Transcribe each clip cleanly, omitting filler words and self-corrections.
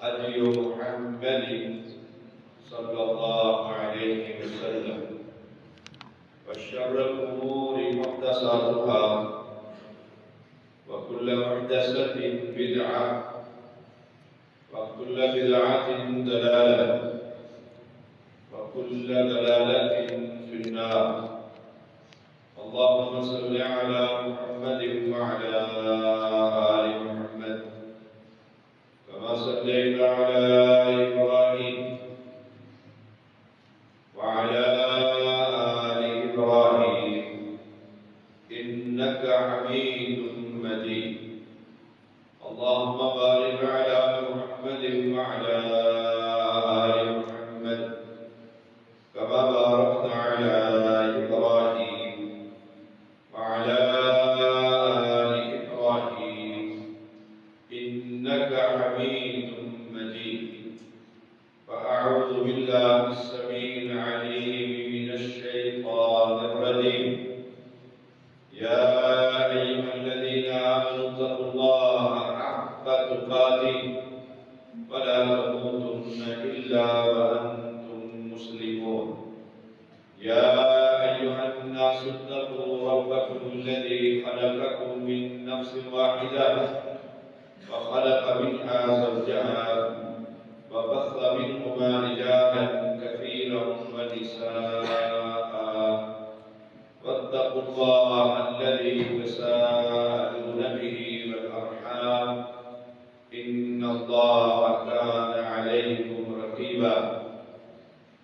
هدي محمد صلى الله عليه وسلم وشر الأمور محدثاتها وكل محدثة بدعة وكل بدعة ضلالة وكل ضلالة في النار. اللهم صل على محمد وعلى آل محمد كما صليت على إبراهيم وعلى آل إبراهيم إنك حميد مجيد. اللهم بارك على محمد وعلى آل محمد كما باركت على إبراهيم وعلى آل إبراهيم إنك حميد مجيد. فأعوذ بالله السميع العليم من الشيطان الرجيم. يا أيها الذين آمنوا اتقوا الله حق تقاته ولا تموتن إلا وأنتم مسلمون. يا أيها الناس اتقوا ربكم الذي خلقكم من نفس واحدة وخلق منها زوجها وبث منهما رجالا كثيرا ونساء واتقوا الله الذي تساءلون به والأرحام إن الله كان عليكم رقيبا.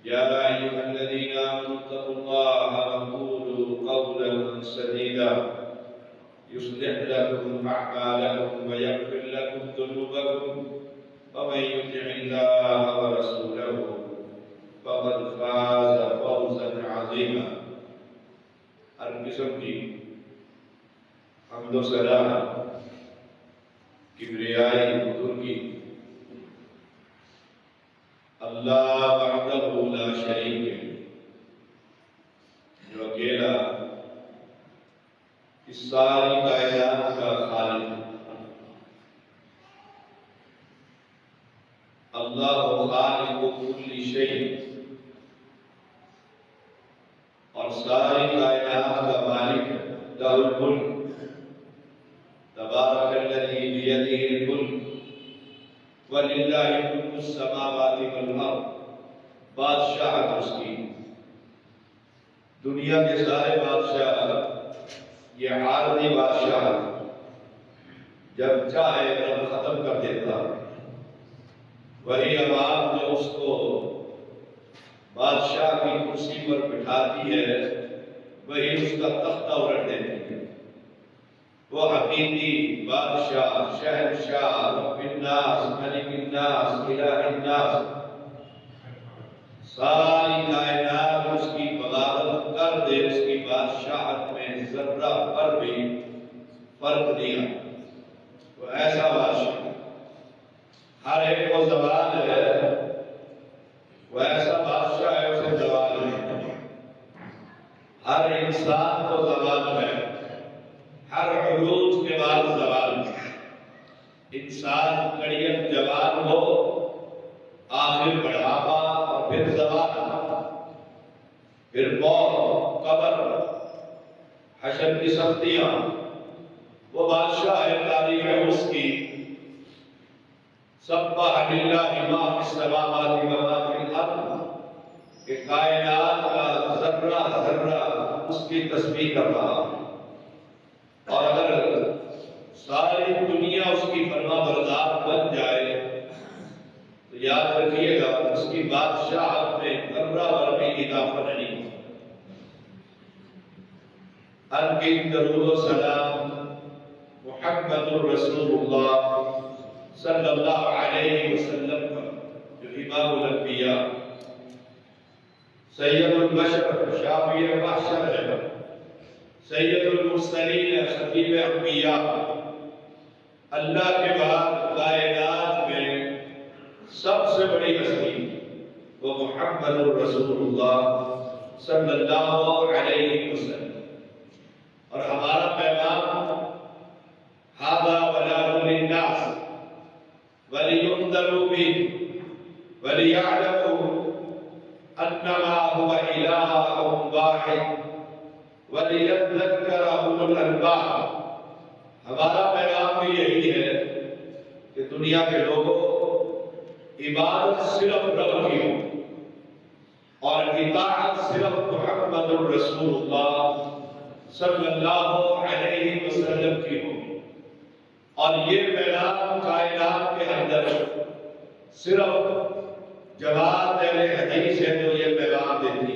يا أيها الذين آمنوا اتقوا الله وقولوا قولا سديدا يصلح لكم أعمالكم ويغفر لكم ذنوبكم ومن يطع الله ورسوله فقد فاز فوزا عظيما. ہر قسم کی حمد و ثنا کبریائی بزرگی اللہ وحدہ لا شریک ہے، جو اکیلا اس ساری کائنات کا خالق ہے۔ اللہ خالق کل شیء، اور ساری کائنات کا مالک ہے۔ لہ الملک تبارک الذی بیدہ الملک وللہ ملک السماوات والارض۔ بادشاہت اس کی، دنیا کے سارے بادشاہ یہ عارضی بادشاہ جب چاہے تب ختم کر دیتا، وہی عوام جو اس کو بادشاہ کی کرسی پر بٹھاتی ہے وہی اس کا تختہ الٹ دیتی ہے۔ وہ حقیقی بادشاہ، شہنشاہ، رب الناس، ملک الناس، الہ الناس، ساری کائنات اس کی بغاوت کر دے، اس کی بادشاہت میں ذرہ پر بھی فرق نہیں آتا۔ وہ ایسا بادشاہ ہر ایک کو زوال ہے، وہ ایسا بادشاہ ہے اسے زوال نہیں۔ ہر انسان کو زوال ہے، ہر عروج کے بعد زوال ہے۔ انسان کڑیت جوان ہو، آخر بڑھاپا اور پھر زوال، پھر موت، قبر، حشر کی سختیاں۔ وہ بادشاہ ہے تاریخ اس کی سبح للہ ما فی السماوات و ما فی الارض، کہ کائنات کا ذرہ ذرہ اس کی تسبیح کر رہا۔ اور اگر ساری دنیا اس کی فرما بردار بن جائے تو یاد رکھیے گا اس کی بادشاہت میں ذرہ بھر بھی اضافہ نہیں۔ انکن درود و سلام محمد الرسول اللہ صلی اللہ علیہ وسلم پر، جو امام الانبیاء، سید البشر، شافی محشر ہے، سید المرسلین، خطیب انبیاء، اللہ کے بعد کائنات میں سب سے بڑی ہستی وہ محمد الرسول اللہ صلی اللہ علیہ وسلم۔ اور ہمارا پیغام هذا بلاغ للناس ولينذر وَلِيُنذَرُوا بِهِ وَلِيَعْلَمُوا أَنَّمَا هُوَ إِلَٰهٌ وَاحِدٌ وَلِيَذَّكَّرَ أُولُو الْأَلْبَابِ۔ ہمارا پیغام بھی یہی ہے کہ دنیا کے لوگوں عبادت صرف رب کی ہو اور اطاعت صرف محمد الرسول اللہ صلی اللہ علیہ وسلم کی ہو، اور یہ پیغام کائنات کے اندر صرف جماعت اہل حدیث ہے جو یہ پیغام دیتی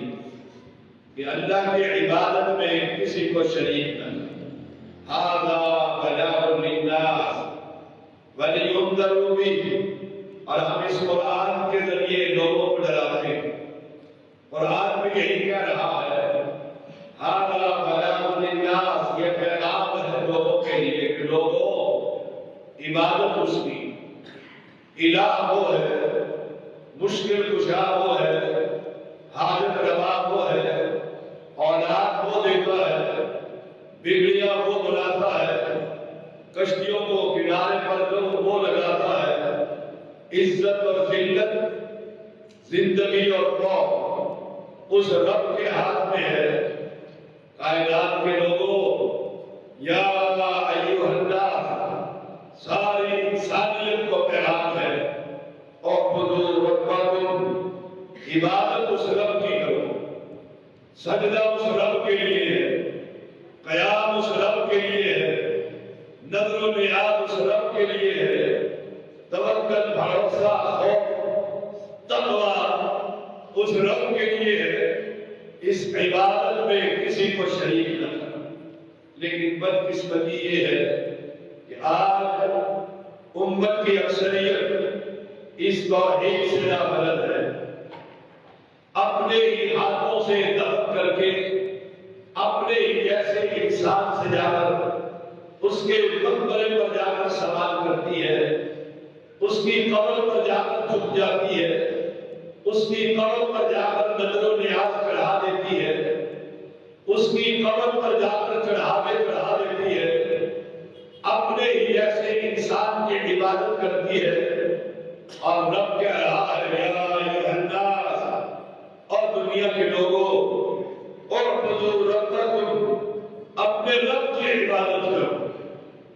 کہ اللہ کی عبادت میں کسی کو شریک نہ کریں۔ ھذا بلاغ للناس وَلِيُنذَرُوا بِهِ، اور ہم اس قرآن کے ذریعے لوگوں کو ڈراتے ہیں۔ قرآن بھی یہی کہہ رہا ہے، ھذا بلاغ للناس، یہ پیغام ہے لوگوں کے لیے کہ لوگوں عبادت اس کی، الہ وہ ہے، مشکل کشا وہ ہے، حاجت روا وہ ہے، اولاد وہ دیتا ہے، بگڑیاں وہ بناتا ہے، کشتیوں کو کنارے پر وہ لگاتا ہے، عزت اور ذلت، زندگی اور موت اس رب کے ہاتھ میں ہے۔ کائنات کے لوگوں، یا ایھا الناس، ساری انسانیت کو پیغام ہے، اعبدوا ربکم، عبادت اس رب کی کرو، سجدہ اس رب کے لیے ہے، قیام اس رب کے لیے ہے، نظر و نیاز اس رب کے لیے ہے، توکل، بھروسہ، خوف، تقویٰ اس رب کے لیے ہے۔ اس عبادت میں کسی کو شریک نہ کرنا۔ لیکن بدقسمتی یہ ہے کہ آج امت کی اکثریت اس توحید سے نابلد ہے، اپنے ہی ہاتھوں سے دفن کر کے اپنے ہی جیسے انسان سے جا کر اس کے مقبرے پر جا کر سوال کرتی ہے، اس کی قبر پر جا کر جھک جاتی ہے، اس کی قبر پر جا کر نظر و نیاز چڑھا دیتی ہے، اس کی قبر پر جا کر چڑھا دیتی ہے، اپنے ہی جیسے انسان کی عبادت کرتی ہے۔ اور رب کہہ رہا ہے، یا ایھا الناس، اور دنیا کے لوگوں، اعبدوا ربکم، اپنے رب کی عبادت کرو۔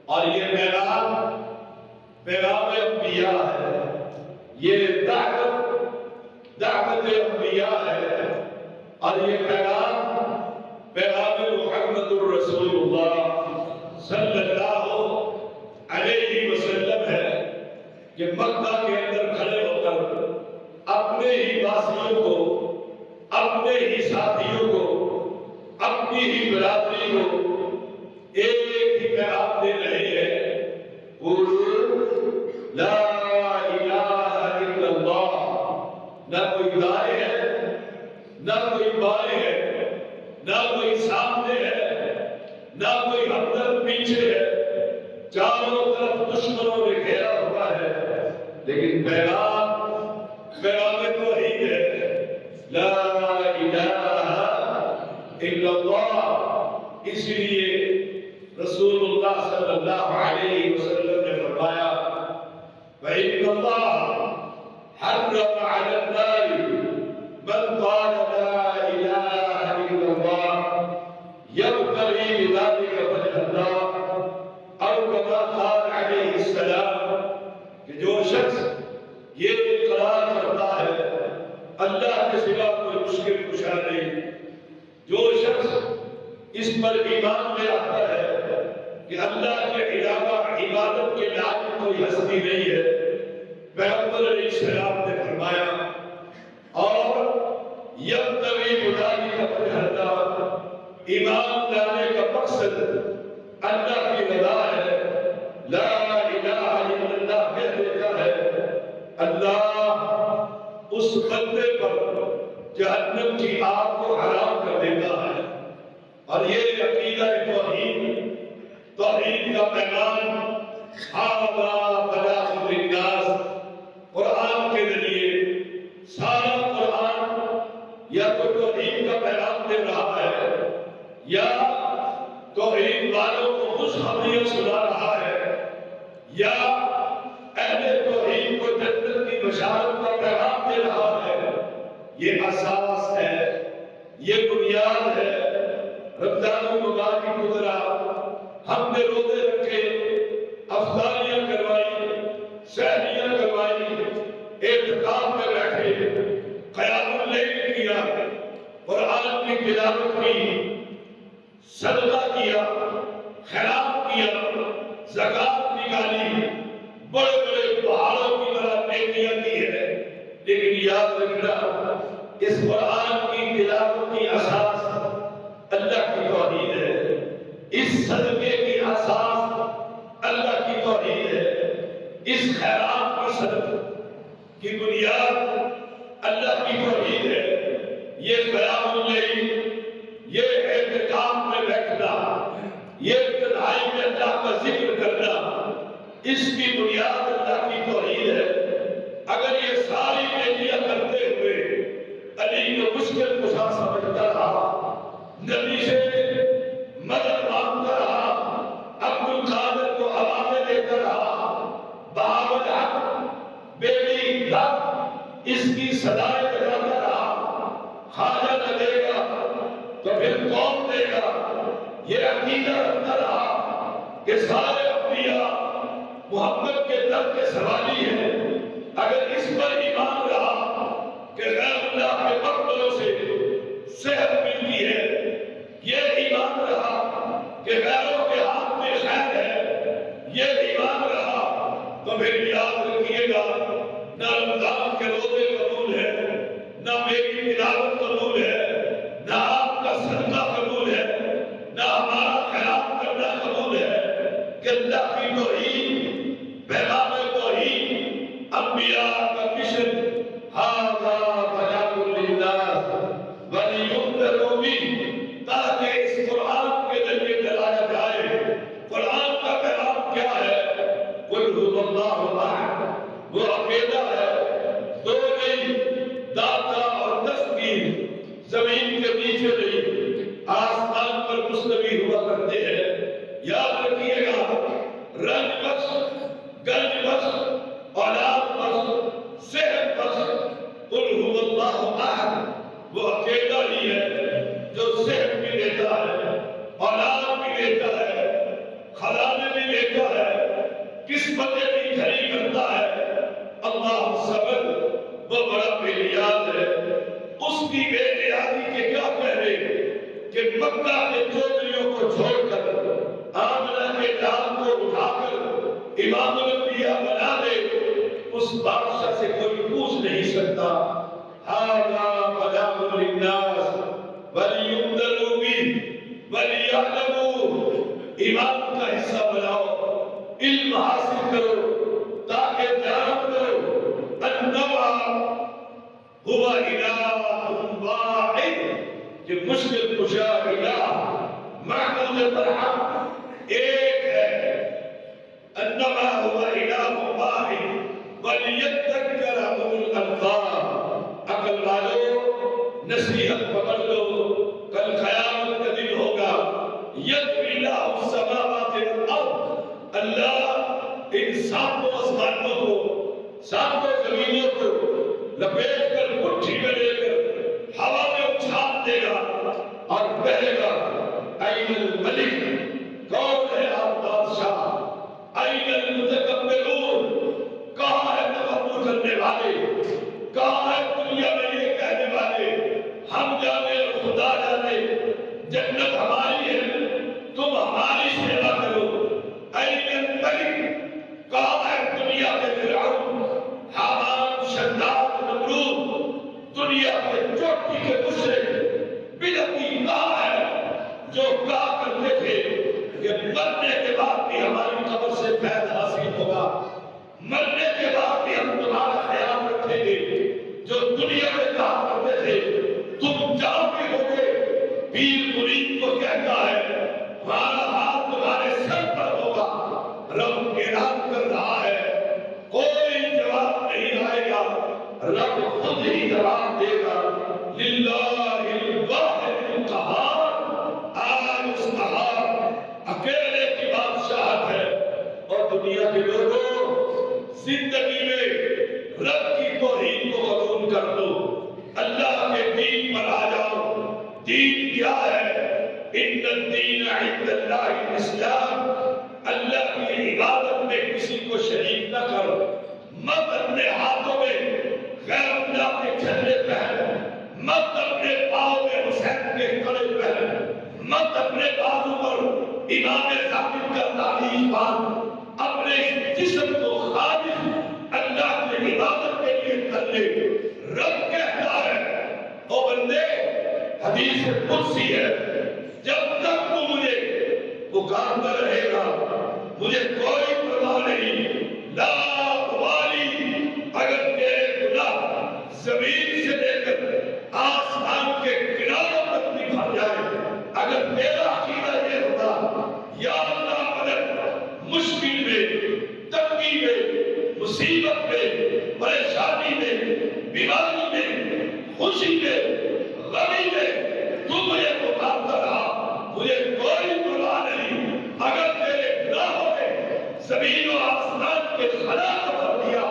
اور یہ پیغام انبیاء ہے، یہ دعوت انبیاء ہے، اور یہ پیغام محمد الرسول اللہ صلی اللہ علیہ وسلم ہے کہ مکہ کے اندر کھڑے ہو کر اپنے ہی باسیوں کو، اپنے ہی ساتھیوں کو، اپنی ہی برادری کو ایک ہی پیغام دے رہے ہیں، قُلْ لَا إِلَٰهَ إِلَّا اللَّهُ۔ نہ کوئی دائیں ہے، نہ کوئی بائیں ہے، نہ کوئی سامنے ہے، نہ کوئی ہمدرد پیچھے ہے، چاروں طرف دشمنوں نے گھیرا ہوا ہے، لیکن پیغام توحید ہے، لا الہ الا اللہ۔ اس لیے رسول اللہ صلی اللہ علیہ وسلم نے فرمایا، وَإِنَّ اللَّهَ حَرَّمَ عَلَى النَّارِ مَنْ قَالَ لَا إِلَٰهَ إِلَّا اللَّهُ يَبْتَغِي بِذَلِكَ وَجْهَ اللَّهِ، اور كما قال علیہ السلام کہ جو شخص یہ اقرار کرتا ہے اللہ کے سوا کوئی مشکل کشا نہیں، جو شخص اس پر ایمان لے آتا ہے کہ اللہ کے علاوہ عبادت کے لائق کوئی ہستی نہیں ہے، پیغمبر علیہ السلام نے فرمایا، اور یبتغی بذلک وجہ اللہ، ایمان لانے کا مقصد اللہ کی رضا ہے، لا الہ الا اللہ کہہ دیتا ہے، اللہ اس بندے پر جہنم کی آگ کو حرام کر دیتا ہے۔ اور یہ عقیدہ توحید کا پیغام ھذا بلاغ للناس، قرآن کے ذریعے سارا قرآن یا تو توحید کا پیغام دے رہا ہے، یا توحید والوں کو خوشخبریاں سنا رہا ہے، یا اہل توحید کو اساس ہے، یہ بنیاد ہے۔ رمضان المبارک گزرا، ہم نے روزے رکھے، افطاریاں کروائی، سحریاں کروائی، اعتکاف میں بیٹھے، قیام اللیل کیا، قرآن کی تلاوت کی، صدقہ کیا، خیرات کیا، زکات نکالی، بڑے بڑے پہاڑوں کی طرح نیکیاں کی ہے۔ لیکن یاد رکھنا، اس قرآن کی تلاوت کی اساس اللہ کی توحید ہے، اس صدقے کی اساس اللہ کی توحید ہے، اس خیرات کی صدقہ کی بنیاد اللہ کی توحید ہے۔ یہ قیام اللیل، یہ اعتکاف میں بیٹھنا، یہ تنہائی میں اللہ کا ذکر کرنا، اس کی بنیاد اللہ کی توحید ہے۔ اگر یہ ساری نیکیاں کرتے ہوئے علی کو مشکل کشا سمجھتا رہا، نبی سے مدد مانگتا رہا، عبد القادر کو عوامل دیتا رہا، بہاول حق بیٹی حق اس کی صدائیں بجاتا رہا، خواجہ نہ دے گا تو پھر کون دے گا، یہ عقیدہ رکھتا رہا کہ سارے انبیاء محمد کے در کے سوالی ہیں۔ اگر اس پر ایمان رہا کہ غیر اللہ کے مقبروں سے صحت ملتی ہے، یہ ایمان رہا کہ غیروں کے ہاتھ میں خیر ہے، یہ ایمان رہا، تو پھر یاد رکھیے گا، نہ رمضان کے روزے قبول ہے، نہ میری تلاوت قبول ہے، نہ آپ کا صدقہ قبول ہے، نہ ہمارا خیرات کرنا قبول ہے، کہ اللہ کی توحید، پیغام توحید، انبیاء کا مشن، ھذا بیان للناس ولینذروا به، تاکہ اس قرآن کے ذریعے ڈرایا جائے۔ قرآن کا پیغام کیا ہے؟ قل ھو اللہ احد، وہ اکیلا ہے، دو نہیں، داتا اور دستگیر، زمین کے نیچے نہیں، آسمان پر مستوی ہوا کرتے ہیں۔ یاد رکھیے گا، رنج بخش، گنج بخش، اولاد بخش، صحت بخش، قل ھو اللہ احد، وہ اکیلا ہی ہے جو صحت بھی لیتا ہے، اولاد بھی لیتا ہے، خزانے بھی لیتا ہے، قسمتیں بھی کھڑی کرتا ہے۔ اللہ صبر، وہ بڑا بے نیاز ہے۔ اس کی بے نیازی کے کیا کہنے کہ مکہ کے چودھریوں کو چھوڑ کر آمنہ کے لال کو اٹھا کر امام الانبیاء بنا دے، اس بادشاہ سے کوئی پوچھ نہیں سکتا۔ ھذا بیان للناس ولینذروا به وليعلموا، ایمان کا حصہ بناؤ، علم حاصل کرو، تاکہ جان لو انما هو الہ واحد، کہ مشکل کشا الہ معبود برحق ایک ہے، انما هو الہ واحد ولیذکر اولو الالباب۔ عقل والو نصیحت پکڑ لو، کل قیامت کا دن ہوگا، یدوی اللہ السماوات والارض، اللہ ان ساتوں آسمانوں کو، ساتوں زمینوں کو لپیٹ کر مٹھی میں لے کر ہوا میں اچھال دے گا اور کہے گا، این الملک، کون ہے آپ بادشاہ، این المتکبرون، کہاں ہے تکبر کرنے والے، کہاں ہے دنیا میں یہ کہنے والے ہم جانے اور خدا جانے، جنت ہماری ہے، تم ہماری سیوا کرو۔ این الملک، کہاں ہے دنیا کے فرعون، حامان، شداد، نمرود، دنیا کے چوٹی کے مشرک، بدعتی کہاں ہے جو کہا کرتے تھے کہ مرنے کے بعد بھی ہماری قبر سے فیض حاصل ہوگا، مرنے کے بعد بھی ہم تمہارا خیال رکھیں گے، جو دنیا میں کہا کرتے تھے تم جاؤ گے ہوگے، پیر مرید کو کہتا ہے ہمارا ہاتھ تمہارے سر پر ہوگا، رب اعلان کر رہا ہے کوئی جواب نہیں آئے گا، رب خود ہی جواب دے گا۔ للہ الواحد القہار، آج اس قہار اکیلے کی بادشاہت ہے۔ اور دنیا کے لوگوں، زندگی میں رب کی توحید کو قبول کر لو، اللہ کے وقت اپنے بازو پر امام ثابت کا تعلیم باندھ اپنے جسم کو خالص اللہ کی عبادت کے لیے کر لے. رب کہتا ہے او بندے حدیث قدسی ہے جب تک تو مجھے پکارتا رہے گا مجھے کوئی پرواہ نہیں. لا ابالی اگر تیرے گناہ زمین سے لے کر آسمان کے کناروں تک بھی بھر جائے, اگر میرا عقیدہ یہ ہوتا یا اللہ اگر مشکل میں, تنگی میں, مصیبت میں, پریشانی میں, بیماری میں, خوشی میں, غمی میں تو مجھے پکارتا رہا مجھے کوئی پرواہ نہیں. اگر تیرے گناہوں نے زمین و آسمان کے خلا کر دیا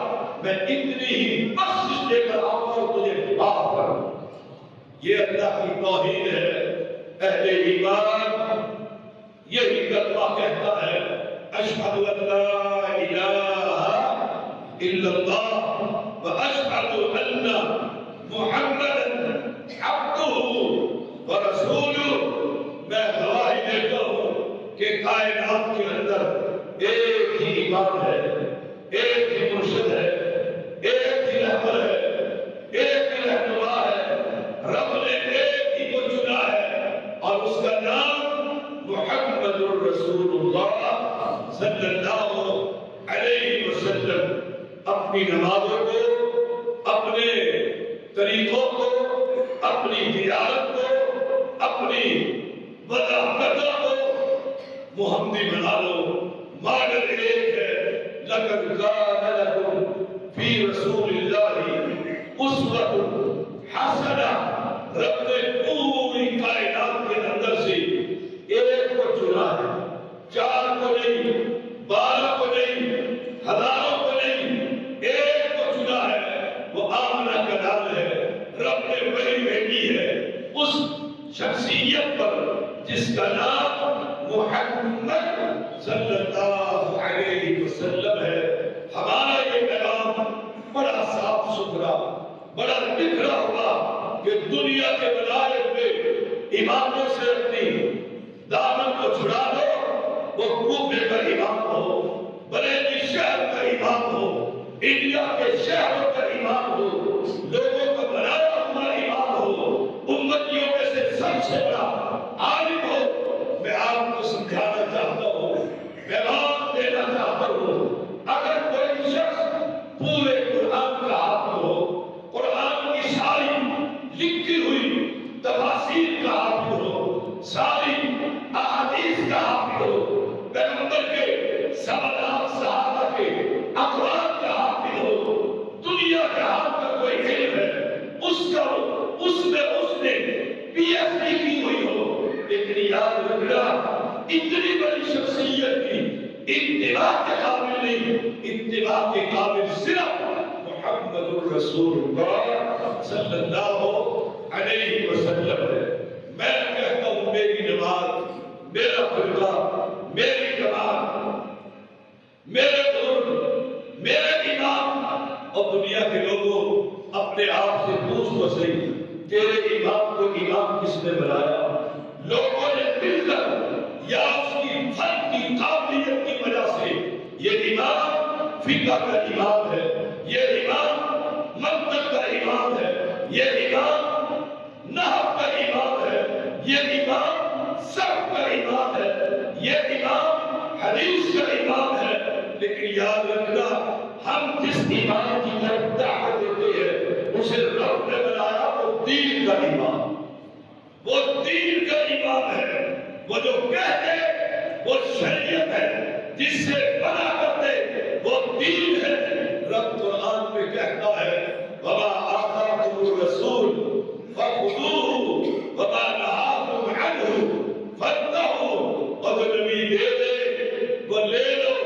میں اتنی ہی بخشش دے کر آؤں اور تجھے معاف کروں. یہ اللہ کی توحید ہے. اہل ایمان یہی کلمہ کہتا ہے اشہد ان لا الہ الا اللہ واشہد ان محمدا عبدہ ورسولہ. میں گواہی دیتا ہوں کہ کائنات کے اندر ایک ہی ایمان ہے, ایک ہی مرشد ہے, ایک ہی رہبر ہے, ایک ہی رہنما ہے. رب نے ایک ہی کو چنا ہے اور اس کا نام محمد الرسول اللہ صلی اللہ علیہ وسلم. اپنی نمازوں کو, اپنے طریقوں کو, اپنی تجارت کو, اپنی وضاحتوں کو محمدی بنا لو. ماڈل ایک ہے لقد کان لکم فی رسول اللہ اسوۃ حسنہ. رب نے پوری کائنات کے اندر سے ایک کو چنا ہے, 4 کو نہیں, 12 کو نہیں, ہزاروں کو نہیں, ایک کو چنا ہے. وہ آمنہ کا نام ہے. رب نے وہی بھیجی ہے اس شخصیت پر جس کا نام محمد صلی اللہ علیہ وسلم ہے. ہمارا یہ پیغام بڑا صاف ستھرا, بڑا بکھرا ہوا کہ دنیا کے مدارس میں اماموں سے اپنی دامن کو چھڑا دو. وہ کوفے کا امام ہو, بریلی شہر کا امام ہو, انڈیا کے شہروں کا امام ہو, لوگوں کا بنایا ہوا امام ہو, امتیوں میں سے سب سے بڑا عالم ہو. میں آپ کو سمجھانا چاہتا ہوں, پیغام دینا چاہتا ہوں, اگر کوئی شخص پورے قرآن کا حافظ ہو, قرآن کی ساری لکھی ہوئی تفاسیر کا حافظ ہو, ساری احادیث کا حافظ ہو, پیغمبر کے صحابہ کے اقوال کا حافظ ہو, دنیا کے حال کا کوئی علم ہے اس نے پی ایچ ڈی کی ہوئی ہو, لیکن یاد رکھنا اتنی بڑی شخصیت کی اتباع کے قابل نہیں. اتباع کے قابل صرف محمد الرسول اللہ صلی اللہ علیہ وسلم ہے. میں کہتا ہوں میری نماز, میرا فرقہ, میری جماعت, میرے بزرگ, میرے امام, اور دنیا کے لوگوں اپنے آپ سے پوچھ تو صحیح تیرے امام کو امام کس نے بنایا؟ لوگوں نے مل کر یا اس کی فن کی قابلیت کی وجہ سے یہ امام فقہ کا امام ہے, یہ امام منطق کا امام ہے, یہ امام نحو کا امام ہے, یہ امام صرف کا امام ہے, یہ امام حدیث کا امام ہے. لیکن یاد رکھنا ہم جس امام کی طرف دعوت دیتے ہیں اسے رب نے بنایا وہ دین کا امام, وہ دین کا امام ہے. وہ جو کہتے وہ شریعت ہے, جس سے بنا کرتے وہ دین ہے. رب قرآن میں کہتا ہے وَمَا آتَاكُمُ الرَّسُولُ فَخُذُوهُ وَمَا نَهَاكُمْ عَنْهُ فَانتَهُوا. اور نبی دے دے وہ لے لو,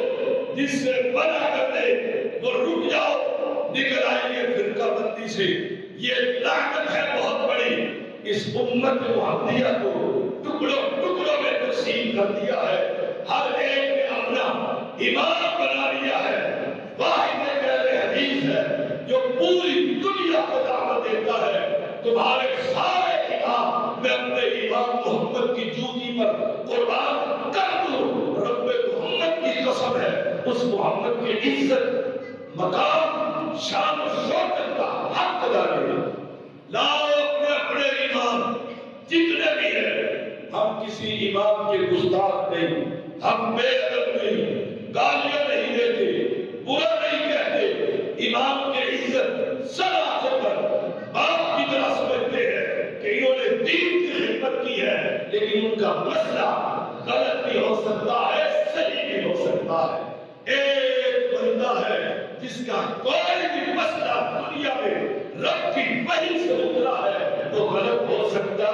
جس سے بنا کرتے وہ رک جاؤ, نکل آئیے فرقہ بندی سے. یہ لعنت ہے بہت بڑی, اس امت محمدیہ کو ٹکڑوں ٹکڑوں میں تقسیم کر دیا ہے. ہر ایک نے اپنا امام بنا لیا ہے. واحد اہل حدیث ہے جو پوری دنیا کو دعوت دیتا ہے تمہارے سارے امام میں اپنے امام محمد کی جوتی پر محمد کی عزت مقام شان و شوکت کا حق ادا کرے. لاؤ اپنے اپنے امام جتنے بھی ہیں. ہم کسی امام کے گستاخ نہیں, ہم بے ادب نہیں, گالیاں نہیں دیتے, برا نہیں کہتے. امام کی عزت سرا سے پر باپ کی طرح سمجھتے ہیں کہ انہوں نے دین کی خدمت کی ہے, لیکن ان کا مسئلہ غلط بھی ہو سکتا ہے, صحیح بھی ہو سکتا ہے. ایک بندہ ہے جس کا کوئی بھی مسئلہ دنیا میں رب کی وحی سے اترا ہے تو غلط ہو سکتا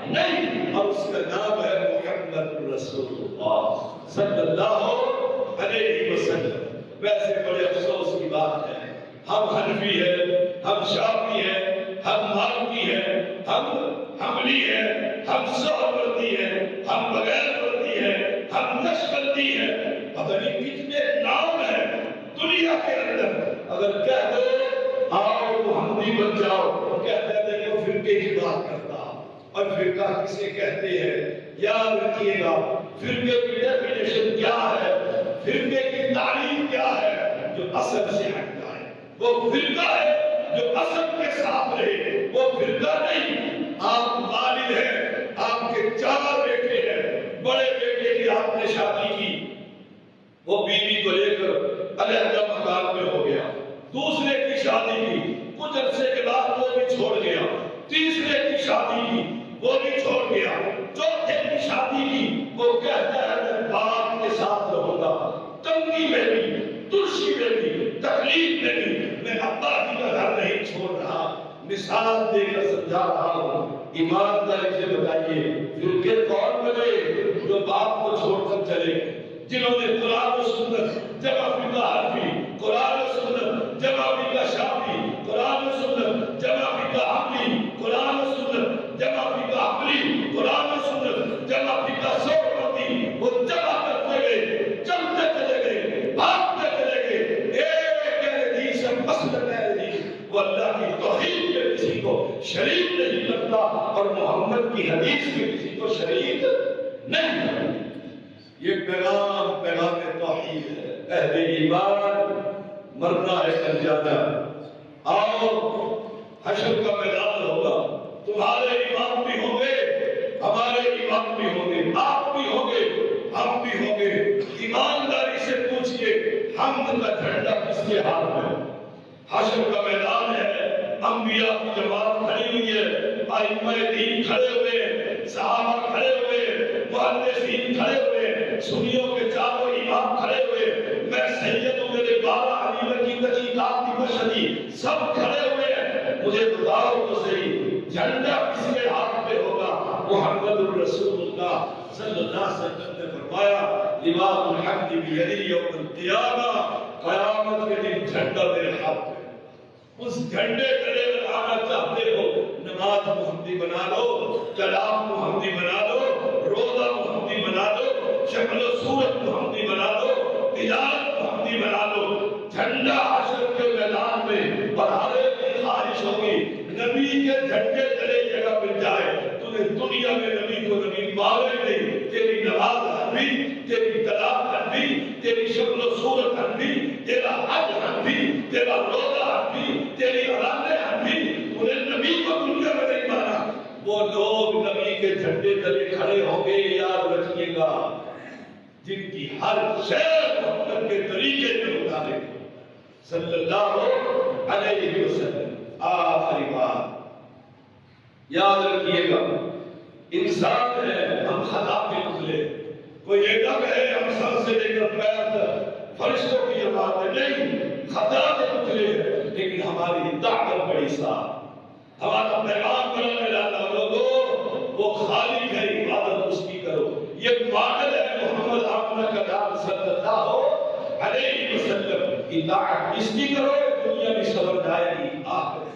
نہیں, اور اس کا نام ہے محمد رسول اللہ صلی اللہ علیہ وسلم. ویسے بڑے افسوس کی بات ہے, ہم حنفی ہیں, ہم شافعی ہیں, ہم مالکی ہیں, ہم حنبلی ہیں, ہم سہروردی ہیں, ہم بغیر وردی ہیں, ہم نقشبندی ہیں, پتہ نہیں کتنے نام ہیں دنیا کے اندر. اگر کہہ دو آؤ محمدی بن جاؤ, کہتے ہیں دیکھو فرقے کی بات کرتا. اور فرقہ کسے کہتے ہیں یاد رکھیے گا. فرقے کی ڈیفینیشن کیا ہے, فرقے کی تعریف کیا ہے؟ جو اصل سے ہٹتا ہے وہ فرقہ ہے, جو اصل کے ساتھ رہے وہ فرقہ نہیں. آپ والد ہیں, آپ کے 4 بیٹے ہیں, بڑے بیٹے کی آپ نے شادی کی, وہ بیوی کو لے کر علیحدہ مکان میں ہو گیا. دوسرے کی شادی کی, کچھ عرصے کے بعد وہ بھی چھوڑ گیا. تیسرے کی شادی کی, وہ بھی چھوڑ گیا. چوتھے کی شادی کی, وہ کہتا ہے میں باپ کے ساتھ رہوں گا. تنگی میں بھی, ترشی میں بھی, تکلیف میں بھی, میں ابا جی کا گھر نہیں چھوڑ رہا. مثال دے کر سمجھا رہا ہوں. ایمانداری سے بتائیے فرقے کون بنے جو باپ کو چھوڑ کر چلے, جنہوں نے قرآن و سنت جمع فقہ حنفی, قرآن و سنت جمع فقہ شافعی, قرآن و سنت جمع فقہ حنبلی, قرآن و سنت جمع فقہ حنبلی, قرآن و سنت جمع فقہ سہروردی, وہ جمع کرتے گئے, چلتے چلے گئے, بھاگتے چلے گئے. ایک اہل حدیث ہے, مسلک اہل حدیث, وہ اللہ کی توحید میں کسی کو شریک نہیں کرتا اور محمد کی حدیث میں کسی کو شریک نہیں کرتا. یہ پیغام توحید ہے. اہل ایمان مرنا ہے کل جانا. آؤ حشر کا میدان ہوگا, تمہارے امام بھی ہوں گے, ہمارے امام بھی ہوں گے, آپ بھی ہوں گے, ہم بھی ہوں گے. ایمانداری سے پوچھئے حمد کا جھنڈا کس کے ہاتھ میں؟ حشر کا میدان ہے, انبیاء کی جماعت کھڑی ہوئی ہے, ائمہ دین کھڑے ہوئے, صحابہ کھڑے ہوئے, محدثین کھڑے ہوئے, سنیوں کے 4 امام کھڑے ہوئے, میں سید ہوں, میرے 12 حلیمہ کی تحقیقات کی مشہدی سب کھڑے ہوئے ہیں. مجھے بتاؤ تو صحیح جھنڈا کس کے ہاتھ پہ ہوگا؟ محمد الرسول اللہ صلی اللہ علیہ وسلم نے فرمایا لواء الحمد بیدی یوم القیامہ, قیامت کے دن جھنڈا میرے ہاتھ پہ. اس جھنڈے تلے اگر آنا چاہتے ہو, نماز محمدی بنا لو, کلام محمدی بنا لو, روزہ محمدی بنا لو, شکل و صورت محمدی بنا لو, تجارت محمدی بنا لو. جھنڈا حشر کے میدان میں بڑھانے کی خواہش ہوگی, نبی کے جھنڈے تلے جگہ مل جائے, تمہیں دنیا میں نبی کو نبی مانے نہیں. تیری نماز حنفی, تیری کلام حنفی, تیری شکل و صورت حنفی, تیرا حج حنفی, تیرا روزہ حنفی, تیری اذان حنفی, انہیں نبی کو دنیا میں نہیں مانا. وہ لوگ نبی کے جھنڈے تلے کھڑے ہوں گے, یاد رکھیے گا, جن کی ہر شے محمد کے طریقے کے مطابق صلی اللہ علیہ وسلم. آخری بات یاد رکھیے گا, انسان ہے, ہم خطا کے پتلے. کوئی یہ نہ کہے ہم سر سے لے کر پیر تک فرشتوں کی جماعت ہے, نہیں, خطا کے پتلے ہیں, لیکن ہماری دعوت بڑی صاف, ہمارا پیغام بڑا ملانا. لوگوں وہ خالق ہے, عبادت اس کی کرو. یہ ماڈل ہے محمد آمنہ کا نام صلی اللہ علیہ وسلم. اطاعت اس کی کرو, دنیا بھی سبر جائے گی, آخر